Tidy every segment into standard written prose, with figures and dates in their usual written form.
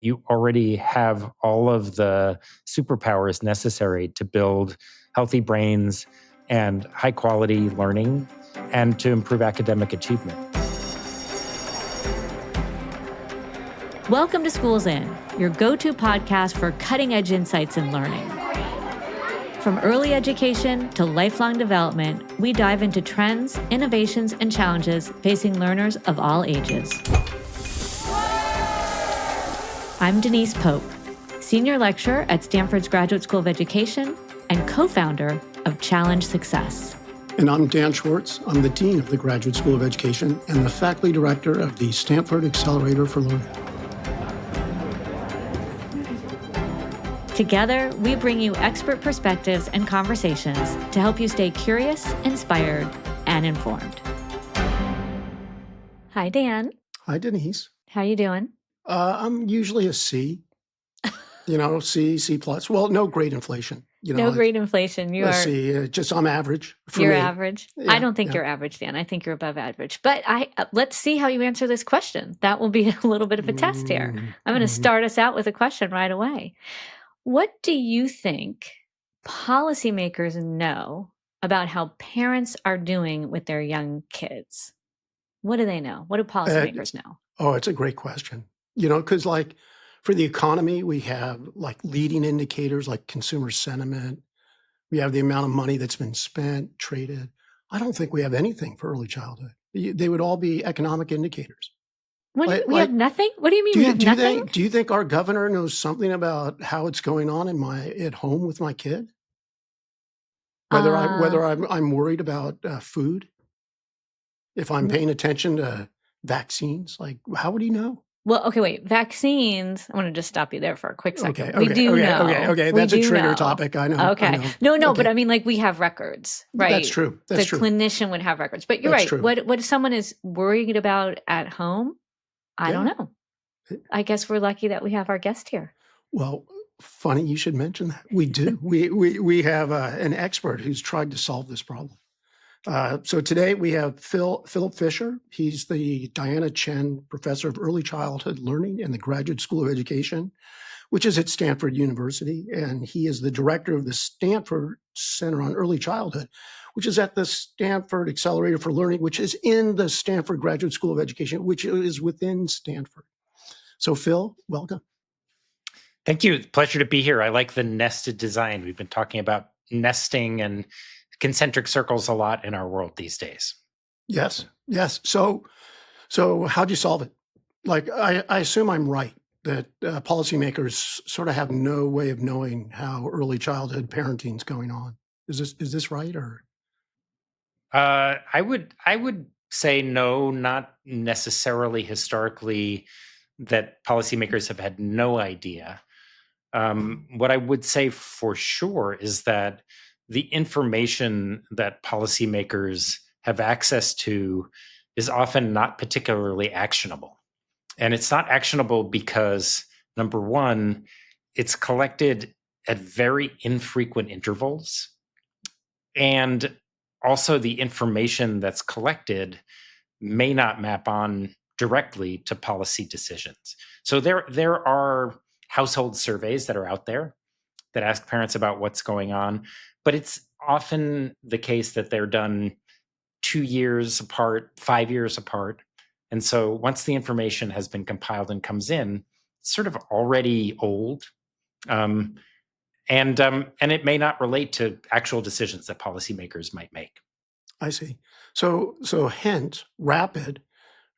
you already have all of the superpowers necessary to build healthy brains and high quality learning and to improve academic achievement. Welcome to Schools In, your go-to podcast for cutting-edge insights in learning. From early education to lifelong development, we dive into trends, innovations, and challenges facing learners of all ages. I'm Denise Pope, Senior Lecturer at Stanford's Graduate School of Education and co-founder of Challenge Success. And I'm Dan Schwartz. I'm the Dean of the Graduate School of Education and the Faculty Director of the Stanford Accelerator for Learning. Together, we bring you expert perspectives and conversations to help you stay curious, inspired, and informed. Hi, Dan. Hi, Denise. How you doing? I'm usually a C, C plus. Well, no great inflation. No great inflation. You are C. Just I'm average. You're me. average. Yeah, I don't think you're average, Dan. I think you're above average. But let's see how you answer this question. That will be a little bit of a test here. I'm going to start us out with a question right away. What do you think policymakers know about how parents are doing with their young kids? What do they know? What do policymakers know? Oh, it's a great question. Because for the economy, we have leading indicators like consumer sentiment. We have the amount of money that's been spent, traded. I don't think we have anything for early childhood. They would all be economic indicators. We have nothing? What do you mean we have nothing? Do you think our governor knows something about how it's going on at home with my kid? Whether I'm worried about food, if I'm paying attention to vaccines, how would he know? Well, okay, wait. Vaccines. I want to just stop you there for a quick second. We do know. Okay. That's a trigger topic. I know. Okay. I know. No, but I mean, we have records, right? That's true. The clinician would have records. But you're That's right. True. What if someone is worried about at home? I don't know. I guess we're lucky that we have our guest here. Well, funny you should mention that. We do. we have an expert who's tried to solve this problem. So today we have Philip Fisher. He's the Diana Chen Professor of Early Childhood Learning in the Graduate School of Education, which is at Stanford University. And he is the director of the Stanford Center on Early Childhood, which is at the Stanford Accelerator for Learning, which is in the Stanford Graduate School of Education, which is within Stanford. So Phil, welcome. Thank you. Pleasure to be here. I like the nested design. We've been talking about nesting and concentric circles a lot in our world these days. Yes. So how'd you solve it? I assume I'm right that policymakers sort of have no way of knowing how early childhood parenting is going on. Is this right? Or I would say no, not necessarily historically that policymakers have had no idea. What I would say for sure is that the information that policymakers have access to is often not particularly actionable. And it's not actionable because, number one, it's collected at very infrequent intervals. And also the information that's collected may not map on directly to policy decisions. So there are household surveys that are out there that ask parents about what's going on, but it's often the case that they're done 2 years apart, 5 years apart. And so once the information has been compiled and comes in, it's sort of already old. And it may not relate to actual decisions that policymakers might make. I see. So hence, RAPID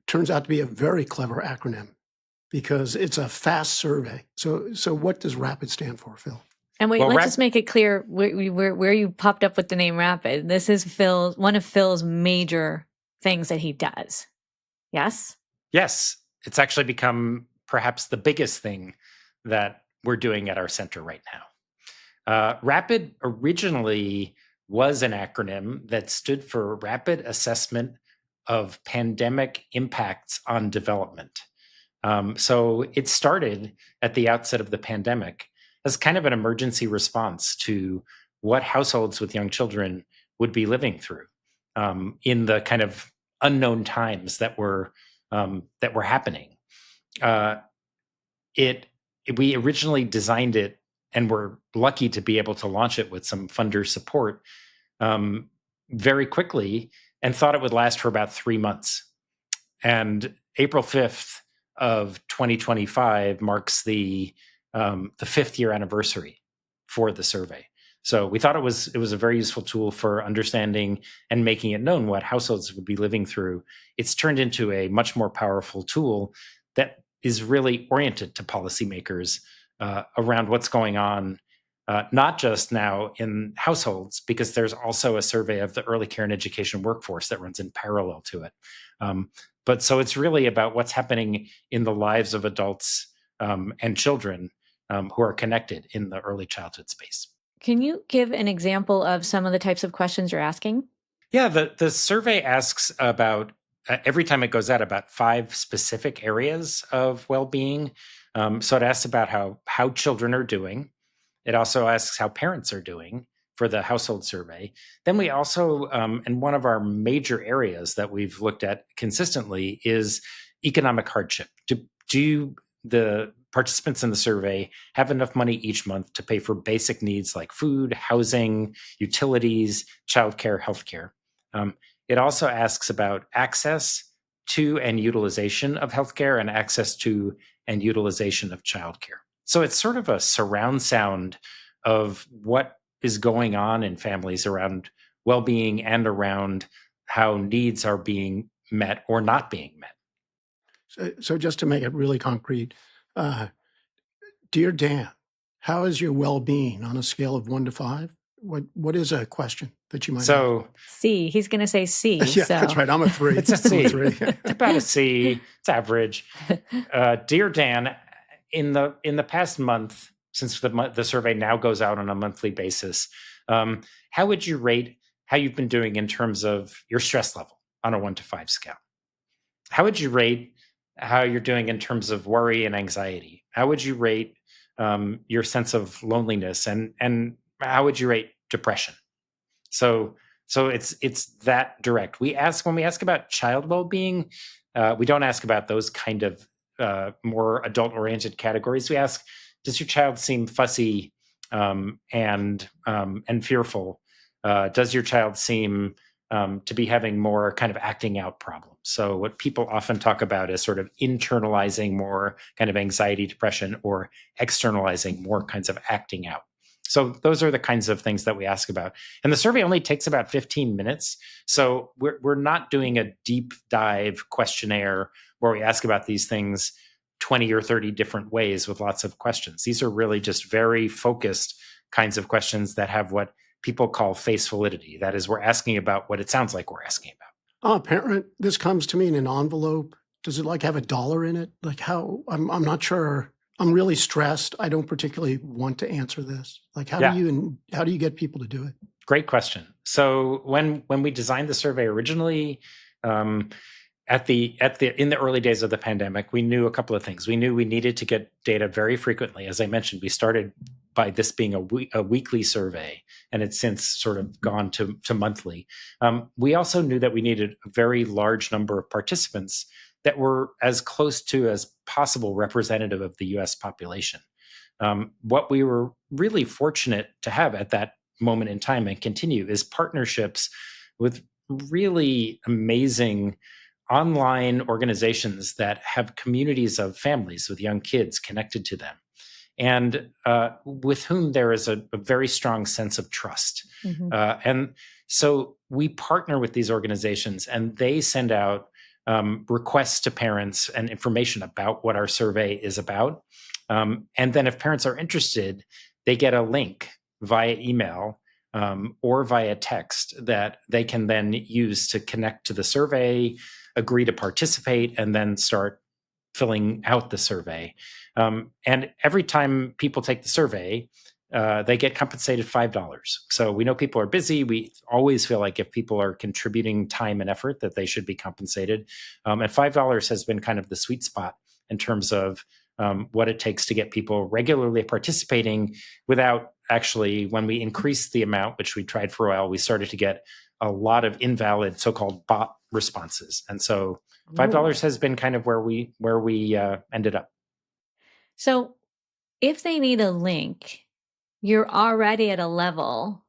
turns out to be a very clever acronym because it's a fast survey. So what does RAPID stand for, Phil? And wait, let's just make it clear where you popped up with the name RAPID. This is one of Phil's major things that he does. Yes? Yes. It's actually become perhaps the biggest thing that we're doing at our center right now. RAPID originally was an acronym that stood for Rapid Assessment of Pandemic Impacts on Development. So it started at the outset of the pandemic as kind of an emergency response to what households with young children would be living through in the kind of unknown times that were happening. It we originally designed it and were lucky to be able to launch it with some funder support very quickly, and thought it would last for about 3 months. And April 5th of 2025 marks the 5th year anniversary for the survey. So we thought it was a very useful tool for understanding and making it known what households would be living through. It's turned into a much more powerful tool that is really oriented to policymakers around what's going on, not just now in households, because there's also a survey of the early care and education workforce that runs in parallel to it. But so it's really about what's happening in the lives of adults and children who are connected in the early childhood space. Can you give an example of some of the types of questions you're asking? Yeah, the survey asks about, every time it goes out, about 5 specific areas of well-being. So it asks about how children are doing. It also asks how parents are doing for the household survey. Then we also, and one of our major areas that we've looked at consistently is economic hardship. Do the participants in the survey have enough money each month to pay for basic needs like food, housing, utilities, childcare, healthcare? It also asks about access to and utilization of healthcare and access to and utilization of childcare. So it's sort of a surround sound of what is going on in families around well-being and around how needs are being met or not being met. So just to make it really concrete, dear Dan, how is your well-being on a scale of 1 to 5? What is a question that you might have? So C. He's going to say C. Yeah, that's right. I'm a 3. it's a I'm C. a 3. It's about a C. It's average. Dear Dan, in the past month, since the survey now goes out on a monthly basis, how would you rate how you've been doing in terms of your stress level on a 1 to 5 scale? How would you rate how you're doing in terms of worry and anxiety? How would you rate your sense of loneliness, and how would you rate depression? So it's that direct. When we ask about child well-being, we don't ask about those kind of more adult-oriented categories. We ask, does your child seem fussy and fearful? Does your child seem to be having more kind of acting out problems? So what people often talk about is sort of internalizing more kind of anxiety, depression, or externalizing more kinds of acting out. So those are the kinds of things that we ask about. And the survey only takes about 15 minutes. So we're not doing a deep dive questionnaire where we ask about these things 20 or 30 different ways with lots of questions. These are really just very focused kinds of questions that have what people call face validity. That is, we're asking about what it sounds like we're asking about. Oh, parent, this comes to me in an envelope. Does it like have a dollar in it? Like how? I'm not sure. I'm really stressed. I don't particularly want to answer this. Like how do you get people to do it? Great question. So when we designed the survey originally, in the early days of the pandemic, we knew a couple of things. We knew we needed to get data very frequently. As I mentioned, we started by this being a weekly survey, and it's since sort of gone to monthly. We also knew that we needed a very large number of participants that were as close to as possible representative of the U.S. population. What we were really fortunate to have at that moment in time and continue is partnerships with really amazing online organizations that have communities of families with young kids connected to them, and with whom there is a very strong sense of trust. And so we partner with these organizations, and they send out requests to parents and information about what our survey is about. And then if parents are interested, they get a link via email or via text that they can then use to connect to the survey, agree to participate, and then start filling out the survey. And every time people take the survey, they get compensated $5. So we know people are busy. We always feel like if people are contributing time and effort, that they should be compensated. And $5 has been kind of the sweet spot in terms of what it takes to get people regularly participating without actually, when we increased the amount, which we tried for a while, we started to get a lot of invalid so-called bot responses. And so $5 has been kind of where we ended up. So if they need a link, you're already at a level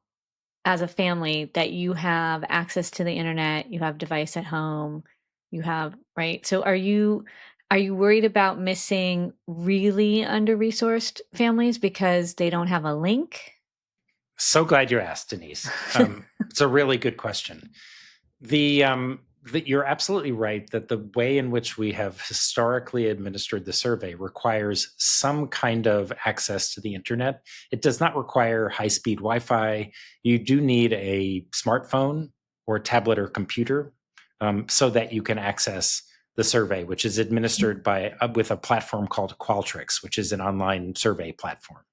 as a family that you have access to the internet, you have device at home, you have, right? So are you worried about missing really under-resourced families because they don't have a link? So glad you asked, Denise. It's a really good question. You're absolutely right that the way in which we have historically administered the survey requires some kind of access to the internet. It does not require high-speed Wi-Fi. You do need a smartphone or tablet or computer so that you can access the survey, which is administered with a platform called Qualtrics, which is an online survey platform.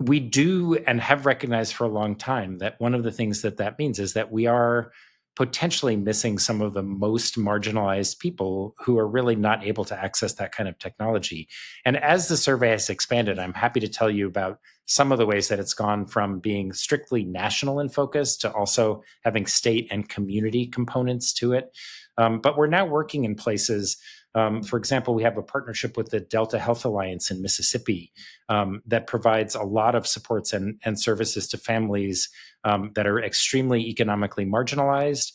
We do and have recognized for a long time that one of the things that means is that we are potentially missing some of the most marginalized people who are really not able to access that kind of technology. And as the survey has expanded, I'm happy to tell you about some of the ways that it's gone from being strictly national in focus to also having state and community components to it. But we're now working in places. For example, we have a partnership with the Delta Health Alliance in Mississippi that provides a lot of supports and services to families that are extremely economically marginalized,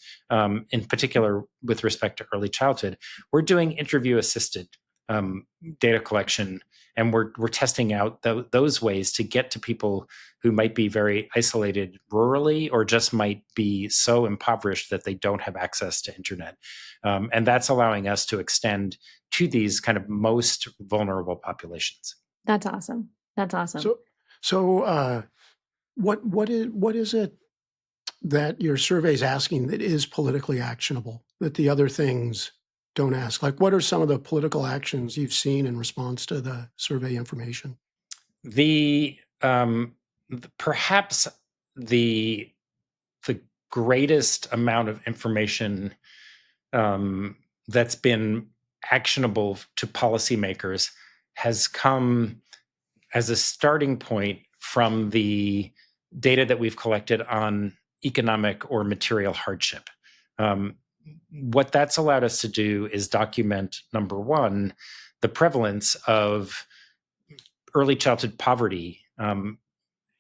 in particular with respect to early childhood. We're doing interview-assisted data collection, and we're testing out those ways to get to people who might be very isolated rurally or just might be so impoverished that they don't have access to internet. And that's allowing us to extend to these kind of most vulnerable populations. That's awesome. That's awesome. So what is it that your survey is asking that is politically actionable that the other things don't ask? Like, what are some of the political actions you've seen in response to the survey information? Perhaps the greatest amount of information that's been actionable to policymakers has come as a starting point from the data that we've collected on economic or material hardship. What that's allowed us to do is document, number one, the prevalence of early childhood poverty and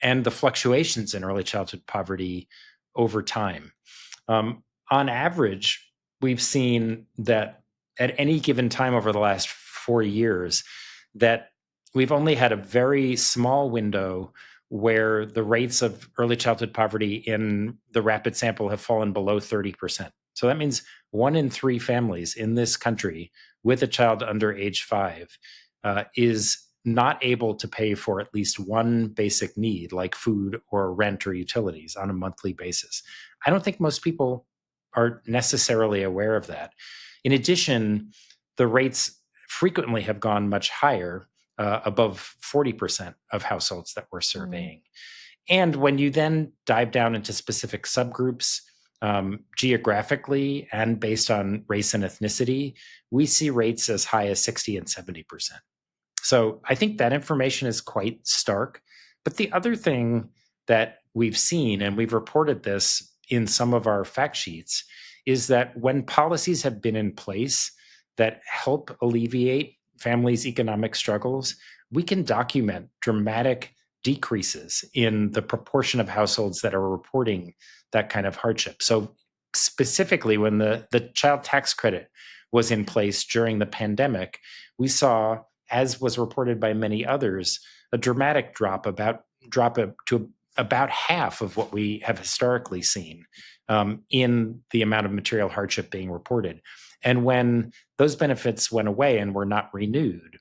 the fluctuations in early childhood poverty over time. On average, we've seen that at any given time over the last 4 years, that we've only had a very small window where the rates of early childhood poverty in the rapid sample have fallen below 30%. So that means 1 in 3 families in this country with a child under age 5 is not able to pay for at least one basic need like food or rent or utilities on a monthly basis. I don't think most people are necessarily aware of that. In addition, the rates frequently have gone much higher, above 40% of households that we're surveying. And when you then dive down into specific subgroups, geographically and based on race and ethnicity, we see rates as high as 60 and 70%. So I think that information is quite stark. But the other thing that we've seen, and we've reported this in some of our fact sheets, is that when policies have been in place that help alleviate families' economic struggles, we can document dramatic decreases in the proportion of households that are reporting that kind of hardship. So specifically, when the child tax credit was in place during the pandemic, we saw, as was reported by many others, a dramatic drop to about half of what we have historically seen in the amount of material hardship being reported. And when those benefits went away and were not renewed,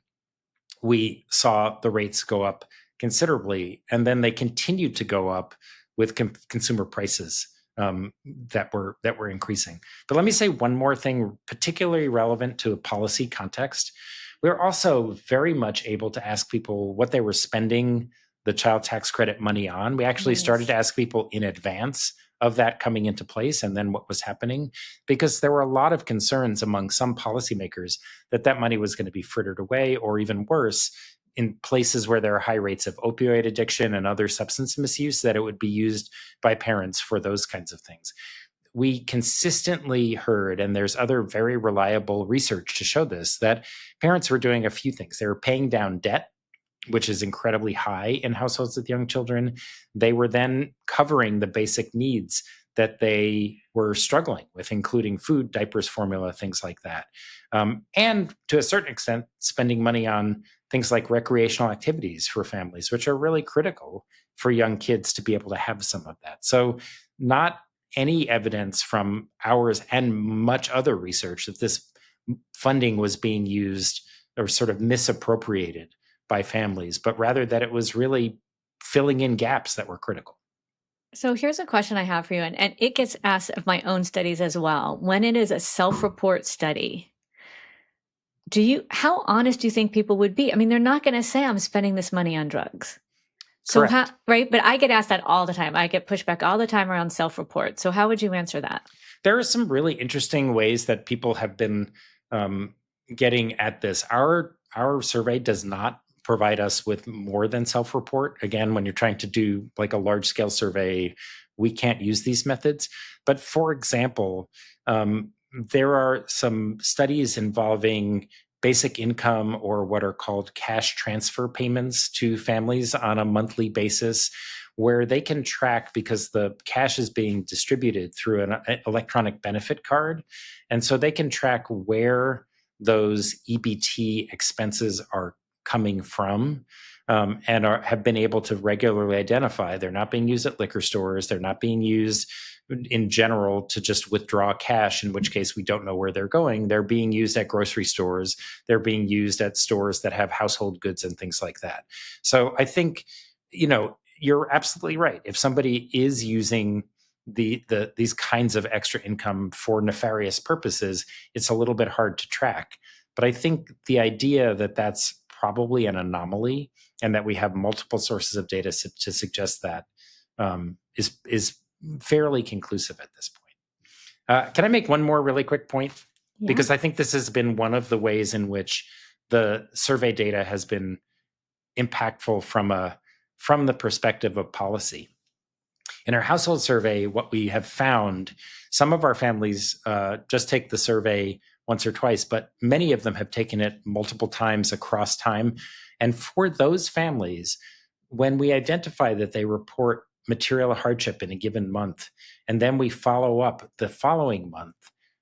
we saw the rates go up considerably, and then they continued to go up with consumer prices that were increasing. But let me say one more thing, particularly relevant to a policy context. We're also very much able to ask people what they were spending the child tax credit money on. We actually started to ask people in advance of that coming into place and then what was happening, because there were a lot of concerns among some policymakers that that money was going to be frittered away, or even worse, in places where there are high rates of opioid addiction and other substance misuse, that it would be used by parents for those kinds of things. we consistently heard, and there's other very reliable research to show this, that parents were doing a few things. They were paying down debt, which is incredibly high in households with young children. They were then covering the basic needs that they were struggling with, including food, diapers, formula, things like that. And to a certain extent, spending money on things like recreational activities for families, which are really critical for young kids to be able to have some of that. So not any evidence from ours and much other research that this funding was being used or sort of misappropriated by families, but rather that it was really filling in gaps that were critical. So here's a question I have for you, and it gets asked of my own studies as well. When it is a self-report study, how honest do you think people would be? I mean, they're not going to say I'm spending this money on drugs. So Correct. right? But I get asked that all the time. I get pushback all the time around self-report. So how would you answer that? There are some really interesting ways that people have been getting at this. Our survey does not provide us with more than self-report. Again, when you're trying to do like a large-scale survey, we can't use these methods. But for example, there are some studies involving basic income or what are called cash transfer payments to families on a monthly basis, where they can track, because the cash is being distributed through an electronic benefit card. And so they can track where those EBT expenses are coming from, and have been able to regularly identify. They're not being used at liquor stores. They're not being used in general to just withdraw cash, in which case we don't know where they're going. They're being used at grocery stores. They're being used at stores that have household goods and things like that. So I think, you're absolutely right. If somebody is using these kinds of extra income for nefarious purposes, it's a little bit hard to track. But I think the idea that that's probably an anomaly and that we have multiple sources of data to suggest that is fairly conclusive at this point. Can I make one more really quick point? Yeah. Because I think this has been one of the ways in which the survey data has been impactful from the perspective of policy. In our household survey, what we have found, some of our families just take the survey once or twice, but many of them have taken it multiple times across time. And for those families, when we identify that they report material hardship in a given month, and then we follow up the following month,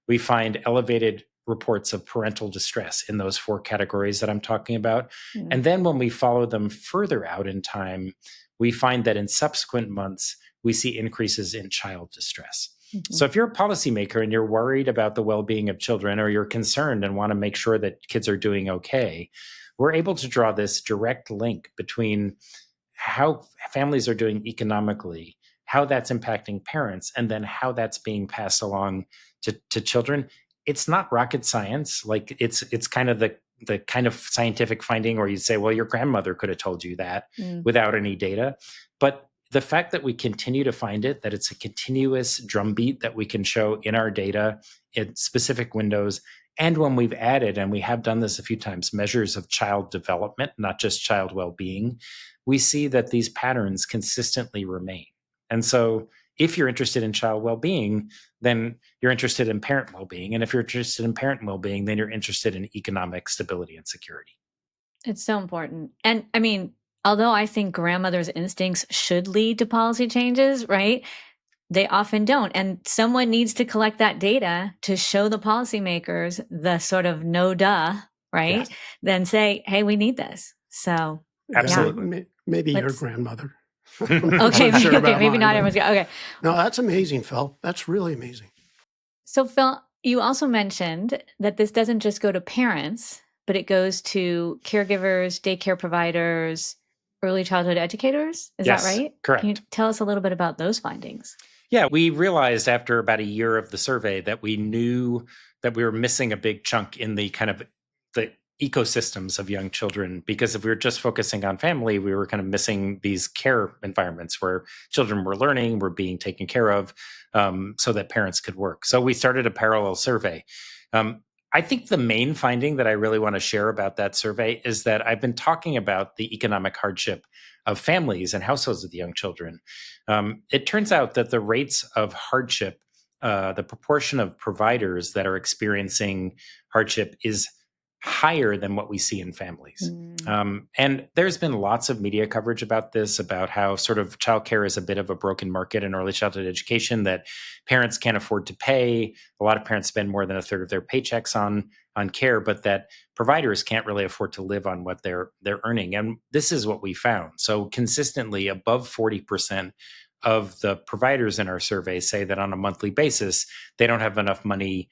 we find elevated reports of parental distress in those 4 categories that I'm talking about. Mm. And then when we follow them further out in time, we find that in subsequent months, we see increases in child distress. Mm-hmm. So if you're a policymaker and you're worried about the well-being of children, or you're concerned and want to make sure that kids are doing okay, we're able to draw this direct link between how families are doing economically, how that's impacting parents, and then how that's being passed along to children. It's not rocket science. Like it's kind of the kind of scientific finding where you'd say, well, your grandmother could have told you that without any data. But the fact that we continue to find it, that it's a continuous drumbeat that we can show in our data in specific windows, and when we've added, and we have done this a few times, measures of child development, not just child well-being, we see that these patterns consistently remain. And so if you're interested in child well-being, then you're interested in parent well-being. And if you're interested in parent well-being, then you're interested in economic stability and security. It's so important. And I mean, although I think grandmother's instincts should lead to policy changes, right? They often don't. And someone needs to collect that data to show the policymakers the sort of no duh, right? Yes. Then say, hey, we need this. So absolutely. Maybe your grandmother. Okay, sure maybe not everyone's okay. No, that's amazing, Phil. That's really amazing. So Phil, you also mentioned that this doesn't just go to parents, but it goes to caregivers, daycare providers, early childhood educators. Is that right? Correct. Can you tell us a little bit about those findings? Yeah, we realized after about a year of the survey that we knew that we were missing a big chunk in the kind of the ecosystems of young children, because if we were just focusing on family, we were kind of missing these care environments where children were learning, were being taken care of, so that parents could work. So we started a parallel survey. I think the main finding that I really want to share about that survey is that I've been talking about the economic hardship of families and households with young children. It turns out that the rates of hardship the proportion of providers that are experiencing hardship is higher than what we see in families. And there's been lots of media coverage about this, about how sort of childcare is a bit of a broken market in early childhood education, that parents can't afford to pay. A lot of parents spend more than a third of their paychecks on care, but that providers can't really afford to live on what they're earning. And this is what we found. So consistently above 40% of the providers in our survey say that on a monthly basis, they don't have enough money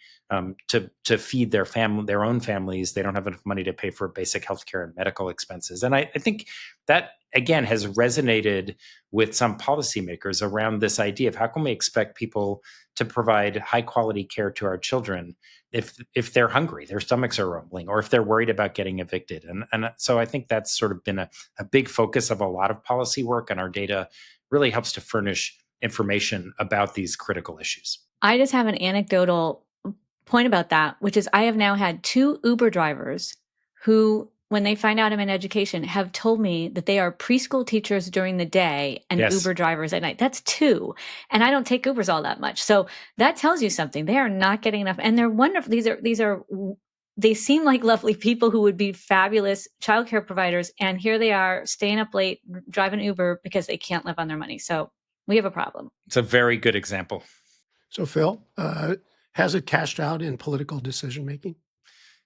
to feed their own families. They don't have enough money to pay for basic healthcare and medical expenses. And I think that, again, has resonated with some policymakers around this idea of how can we expect people to provide high quality care to our children if they're hungry, their stomachs are rumbling, or if they're worried about getting evicted. And so I think that's sort of been a big focus of a lot of policy work, and our data really helps to furnish information about these critical issues. I just have an anecdotal point about that, which is I have now had 2 Uber drivers who, when they find out I'm in education, have told me that they are preschool teachers during the day and Yes. Uber drivers at night. That's 2. And I don't take Ubers all that much. So that tells you something. They are not getting enough. And they're wonderful. They seem like lovely people who would be fabulous childcare providers. And here they are staying up late, driving Uber because they can't live on their money. So we have a problem. It's a very good example. So, Phil, has it cashed out in political decision making?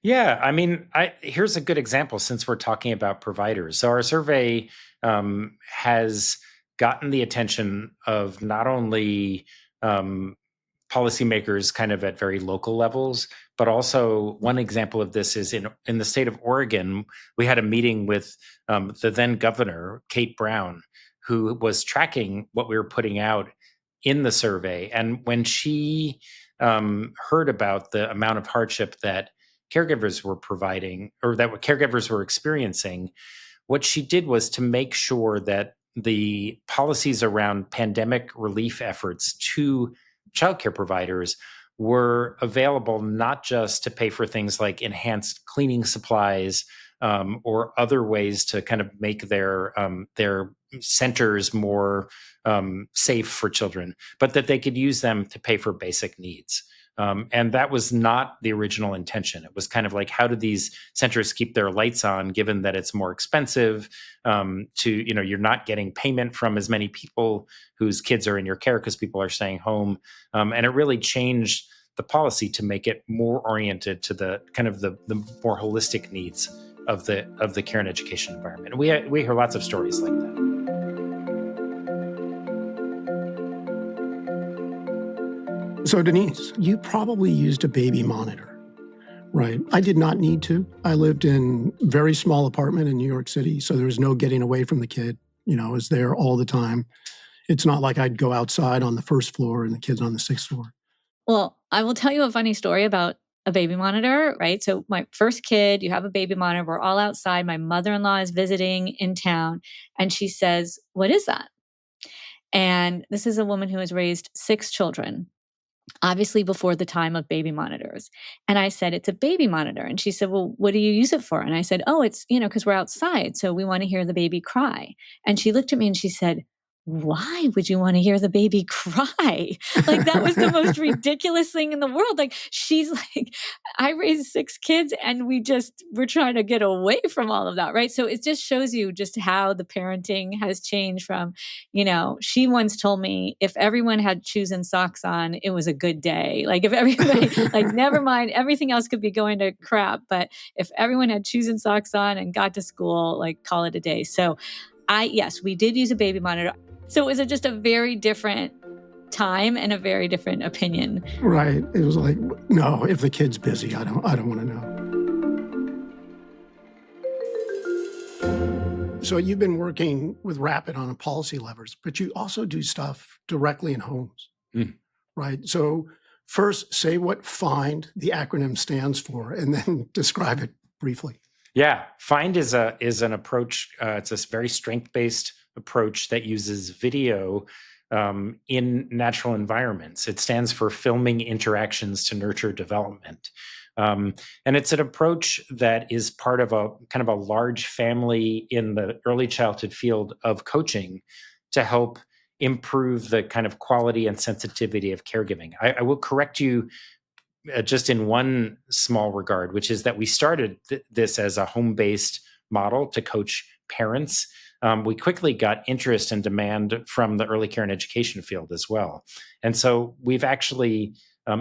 Yeah, I mean, here's a good example since we're talking about providers. So our survey has gotten the attention of not only policymakers kind of at very local levels, but also one example of this is in the state of Oregon. We had a meeting with the then governor, Kate Brown, who was tracking what we were putting out in the survey. And when she heard about the amount of hardship that caregivers were providing, or that what caregivers were experiencing, what she did was to make sure that the policies around pandemic relief efforts to childcare providers were available not just to pay for things like enhanced cleaning supplies or other ways to kind of make their centers more safe for children, but that they could use them to pay for basic needs. And that was not the original intention. It was kind of like, how do these centers keep their lights on, given that it's more expensive you're not getting payment from as many people whose kids are in your care because people are staying home. And it really changed the policy to make it more oriented to the kind of the more holistic needs of the care and education environment. And we hear lots of stories like that. So, Denise, you probably used a baby monitor, right? I did not need to. I lived in a very small apartment in New York City, so there was no getting away from the kid. I was there all the time. It's not like I'd go outside on the first floor and the kid's on the 6th floor. Well, I will tell you a funny story about a baby monitor, right? So my first kid, you have a baby monitor. We're all outside. My mother-in-law is visiting in town, and she says, "What is that?" And this is a woman who has raised 6 children, obviously before the time of baby monitors. And I said, "It's a baby monitor." And she said, "Well, what do you use it for?" And I said, "Oh, it's, because we're outside. So we want to hear the baby cry." And she looked at me and she said, "Why would you want to hear the baby cry?" Like, that was the most ridiculous thing in the world. Like, she's like, I raised 6 kids and we're trying to get away from all of that. Right. So it just shows you just how the parenting has changed from, she once told me if everyone had shoes and socks on, it was a good day. Like, if everybody, like, never mind, everything else could be going to crap. But if everyone had shoes and socks on and got to school, like, call it a day. So yes, we did use a baby monitor. So it was just a very different time and a very different opinion. Right. It was like, no, if the kid's busy, I don't want to know. So you've been working with Rapid on policy levers, but you also do stuff directly in homes, right? So first, say what FIND, the acronym, stands for, and then describe it briefly. Yeah, FIND is an approach. It's a very strength-based approach that uses video in natural environments. It stands for Filming Interactions to Nurture Development. And it's an approach that is part of a kind of a large family in the early childhood field of coaching to help improve the kind of quality and sensitivity of caregiving. I will correct you just in one small regard, which is that we started this as a home-based model to coach parents. We quickly got interest and demand from the early care and education field as well. And so we've actually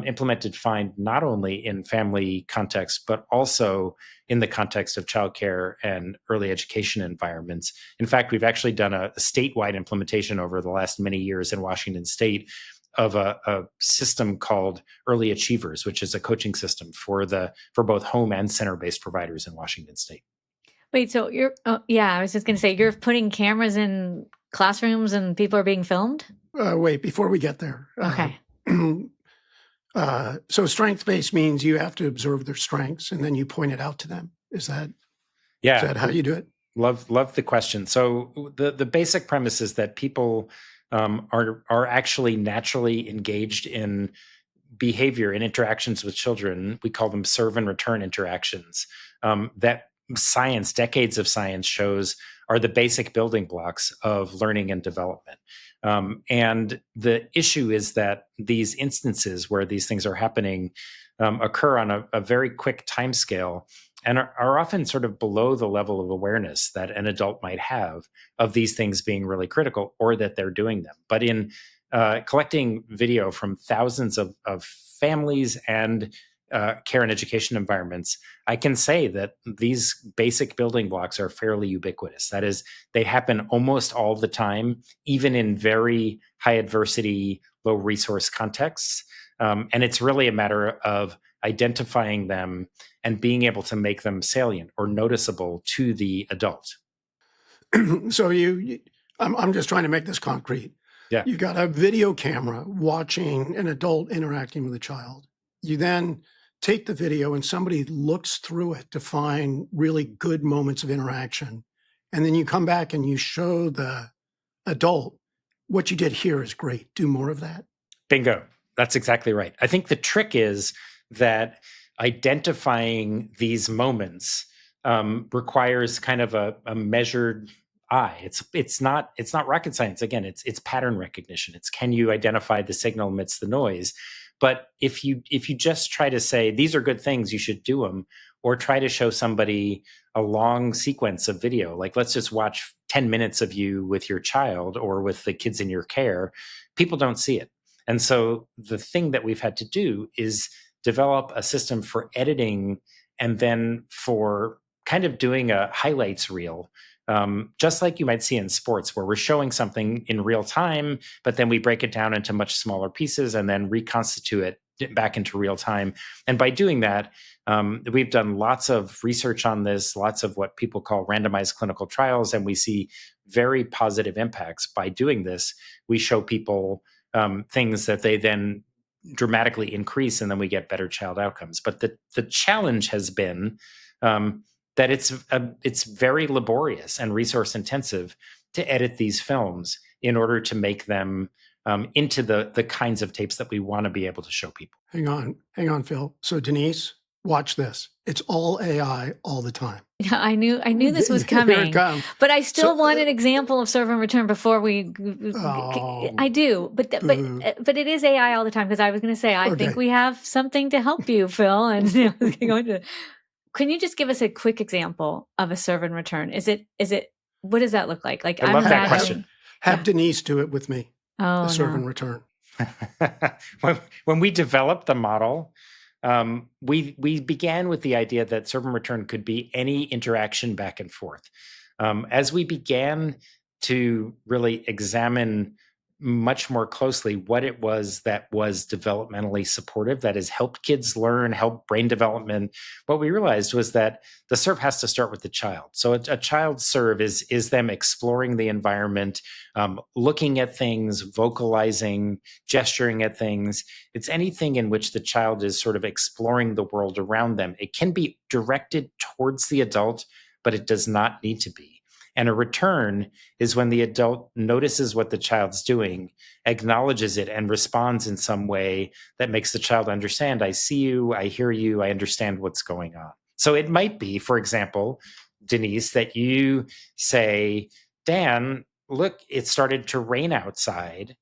implemented Find not only in family context, but also in the context of childcare and early education environments. In fact, we've actually done a statewide implementation over the last many years in Washington State of a system called Early Achievers, which is a coaching system for both home and center-based providers in Washington State. Wait, so I was just going to say, you're putting cameras in classrooms and people are being filmed? Wait, before we get there. Okay. So strength-based means you have to observe their strengths and then you point it out to them. Is that how you do it? Love the question. So the basic premise is that people are actually naturally engaged in behavior and interactions with children. We call them serve and return interactions. That decades of science shows are the basic building blocks of learning and development. And the issue is that these instances where these things are happening occur on a very quick time scale and are often sort of below the level of awareness that an adult might have of these things being really critical or that they're doing them. But in collecting video from thousands of families and care and education environments, I can say that these basic building blocks are fairly ubiquitous. That is, they happen almost all the time, even in very high adversity, low resource contexts. And it's really a matter of identifying them and being able to make them salient or noticeable to the adult. So I'm just trying to make this concrete. Yeah. You've got a video camera watching an adult interacting with a child. You then take the video and somebody looks through it to find really good moments of interaction. And then you come back and you show the adult, what you did here is great. Do more of that. Bingo. That's exactly right. I think the trick is that identifying these moments requires kind of a measured eye. It's not rocket science. Again, it's pattern recognition. It's, can you identify the signal amidst the noise? But if you just try to say these are good things, you should do them, or try to show somebody a long sequence of video, like let's just watch 10 minutes of you with your child or with the kids in your care, people don't see it. And so the thing that we've had to do is develop a system for editing and then for kind of doing a highlights reel, just like you might see in sports, where we're showing something in real time, but then we break it down into much smaller pieces and then reconstitute it back into real time. And by doing that, we've done lots of research on this, lots of what people call randomized clinical trials, and we see very positive impacts by doing this. We show people things that they then dramatically increase, and then we get better child outcomes. But the challenge has been that it's very laborious and resource intensive to edit these films in order to make them into the kinds of tapes that we want to be able to show people. Hang on, Phil. So Denise, watch this. It's all AI all the time. Yeah, I knew this was Here coming, it comes. but I still want an example of serve and return before we. I do, but it is AI all the time, because I was going to say I think we have something to help you, Phil, and can you just give us a quick example of a serve and return? Is it what does that look like? Like, I love that question. Have Denise do it with me. Oh, serve no. and return. When we developed the model, we began with the idea that serve and return could be any interaction back and forth. As we began to really examine much more closely what it was that was developmentally supportive, that has helped kids learn, help brain development, what we realized was that the serve has to start with the child. So a child's serve is them exploring the environment, looking at things, vocalizing, gesturing at things. It's anything in which the child is sort of exploring the world around them. It can be directed towards the adult, but it does not need to be. And a return is when the adult notices what the child's doing, acknowledges it, and responds in some way that makes the child understand, I see you, I hear you, I understand what's going on. So it might be, for example, Denise, that you say, Dan, look, it started to rain outside.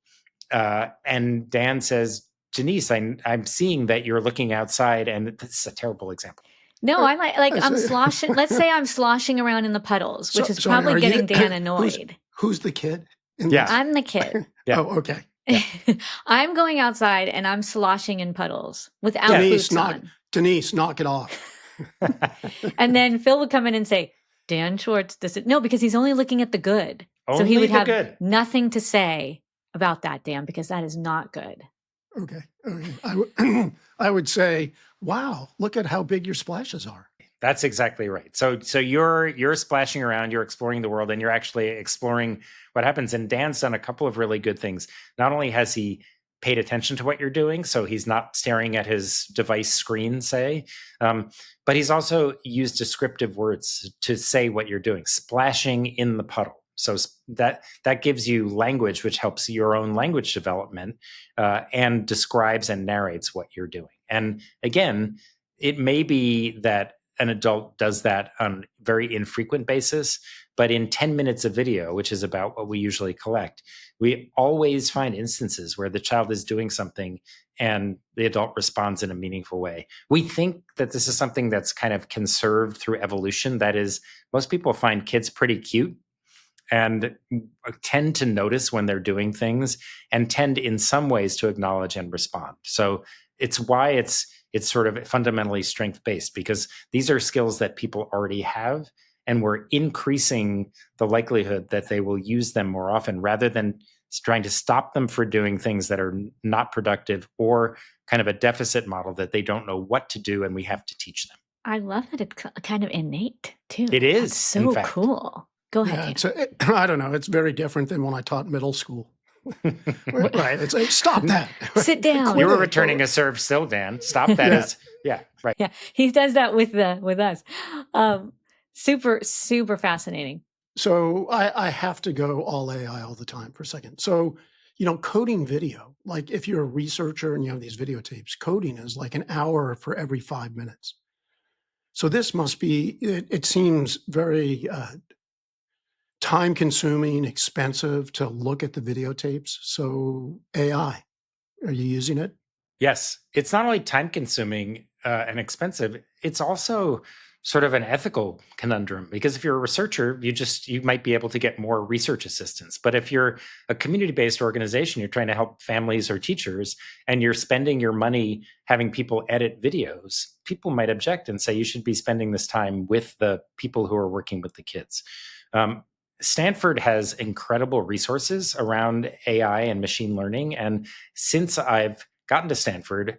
And Dan says, Denise, I'm seeing that you're looking outside, and this is a terrible example. No, I like I I'm see. sloshing. Let's say I'm sloshing around in the puddles, which is Sorry, probably are you- getting Dan annoyed. Who's the kid? in Yeah. this? I'm the kid. Yeah. Oh, okay. I'm going outside and I'm sloshing in puddles without Denise, boots on. Denise, knock it off. And then Phil would come in and say, Dan Schwartz, no, because he's only looking at the good. So he Only would the have good. nothing to say about that, Dan, because that is not good. Okay. I would say, wow, look at how big your splashes are. That's exactly right. So you're splashing around, you're exploring the world, and you're actually exploring what happens. And Dan's done a couple of really good things. Not only has he paid attention to what you're doing, so he's not staring at his device screen, say, but he's also used descriptive words to say what you're doing, splashing in the puddle. So that gives you language, which helps your own language development, and describes and narrates what you're doing. And again, it may be that an adult does that on a very infrequent basis, but in 10 minutes of video, which is about what we usually collect, we always find instances where the child is doing something and the adult responds in a meaningful way. We think that this is something that's kind of conserved through evolution. That is, most people find kids pretty cute and tend to notice when they're doing things and tend in some ways to acknowledge and respond. So it's why it's sort of fundamentally strength-based, because these are skills that people already have, and we're increasing the likelihood that they will use them more often rather than trying to stop them for doing things that are not productive or kind of a deficit model that they don't know what to do and we have to teach them. I love that it's kind of innate too. It is, That's so cool. Go ahead, Dan. I don't know. It's very different than when I taught middle school. Right. It's like, stop that. Sit down. You were returning a serve still, Dan. Stop that. Right. Yeah, he does that with us. Super, super fascinating. So I have to go all AI all the time for a second. So, coding video, like if you're a researcher and you have these videotapes, coding is like an hour for every 5 minutes. So this must be, it seems very time consuming, expensive to look at the videotapes. So AI, are you using it? Yes, it's not only time consuming and expensive, it's also sort of an ethical conundrum, because if you're a researcher, you might be able to get more research assistance. But if you're a community-based organization, you're trying to help families or teachers, and you're spending your money having people edit videos, people might object and say you should be spending this time with the people who are working with the kids. Stanford has incredible resources around AI and machine learning. And since I've gotten to Stanford,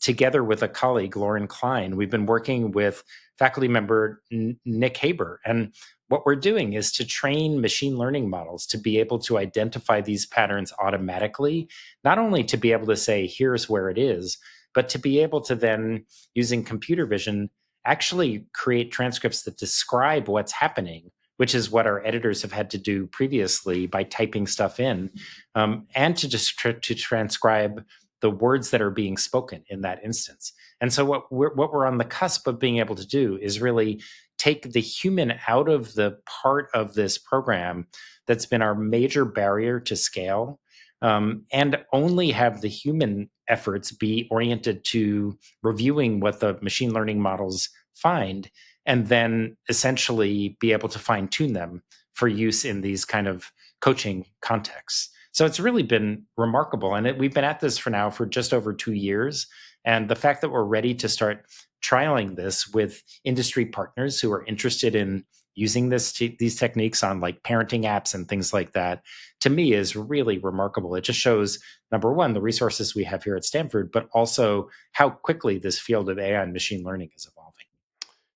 together with a colleague, Lauren Klein, we've been working with faculty member Nick Haber. And what we're doing is to train machine learning models to be able to identify these patterns automatically, not only to be able to say, here's where it is, but to be able to then, using computer vision, actually create transcripts that describe what's happening, which is what our editors have had to do previously by typing stuff in, and to just to transcribe the words that are being spoken in that instance. And so what we're on the cusp of being able to do is really take the human out of the part of this program that's been our major barrier to scale, and only have the human efforts be oriented to reviewing what the machine learning models find, and then essentially be able to fine tune them for use in these kind of coaching contexts. So it's really been remarkable. And we've been at this for just over 2 years. And the fact that we're ready to start trialing this with industry partners who are interested in using these techniques on like parenting apps and things like that, to me is really remarkable. It just shows, number one, the resources we have here at Stanford, but also how quickly this field of AI and machine learning is evolving.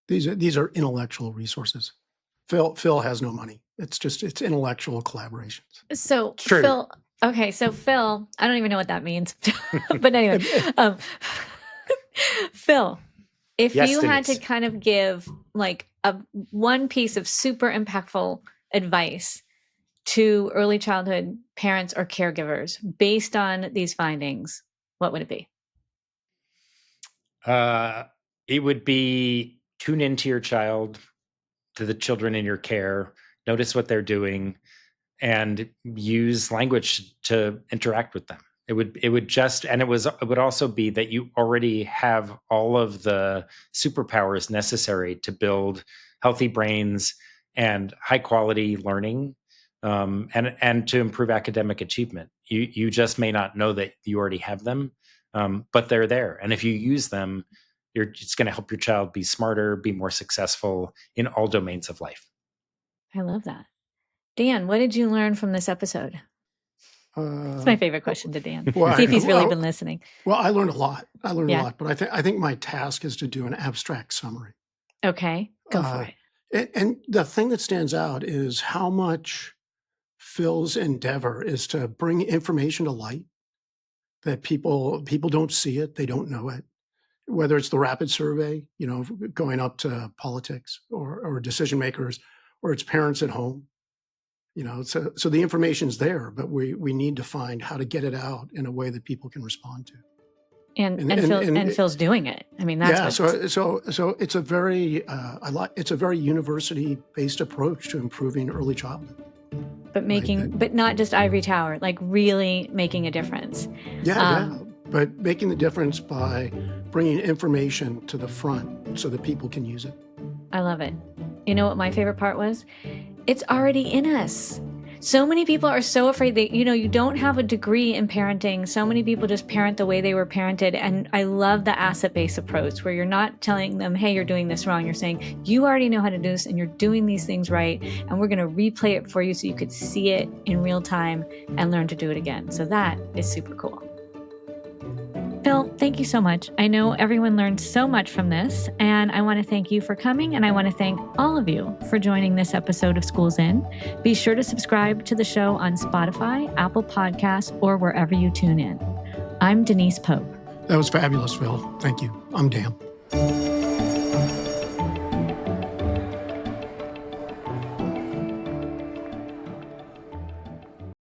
These are intellectual resources. Phil has no money. It's intellectual collaborations. So True. Phil, I don't even know what that means, but anyway, Phil, if Yes, you had to Denise. kind of give like one piece of super impactful advice to early childhood parents or caregivers based on these findings, what would it be? It would be tune into your child, to the children in your care, notice what they're doing, and use language to interact with them. It would also be that you already have all of the superpowers necessary to build healthy brains and high quality learning, and to improve academic achievement. You just may not know that you already have them, but they're there. And if you use them, it's going to help your child be smarter, be more successful in all domains of life. I love that. Dan, what did you learn from this episode? It's my favorite question to Dan. well, See if he's really been listening. Well, I learned a lot. Yeah. A lot, but I think my task is to do an abstract summary. Okay, go for it. And the thing that stands out is how much Phil's endeavor is to bring information to light that people don't see it, they don't know it. Whether it's the rapid survey, going up to politics or decision makers, or it's parents at home. So the information's there, but we need to find how to get it out in a way that people can respond to. And Phil's doing it. I mean, that's so it's a very it's a very university-based approach to improving early childhood. But not just ivory tower, like really making a difference. But making the difference by bringing information to the front so that people can use it. I love it. You know what my favorite part was? It's already in us. So many people are so afraid that, you don't have a degree in parenting. So many people just parent the way they were parented. And I love the asset-based approach where you're not telling them, hey, you're doing this wrong. You're saying, you already know how to do this and you're doing these things right. And we're going to replay it for you so you could see it in real time and learn to do it again. So that is super cool. Phil, thank you so much. I know everyone learned so much from this, and I want to thank you for coming, and I want to thank all of you for joining this episode of Schools In. Be sure to subscribe to the show on Spotify, Apple Podcasts, or wherever you tune in. I'm Denise Pope. That was fabulous, Phil. Thank you. I'm Dan.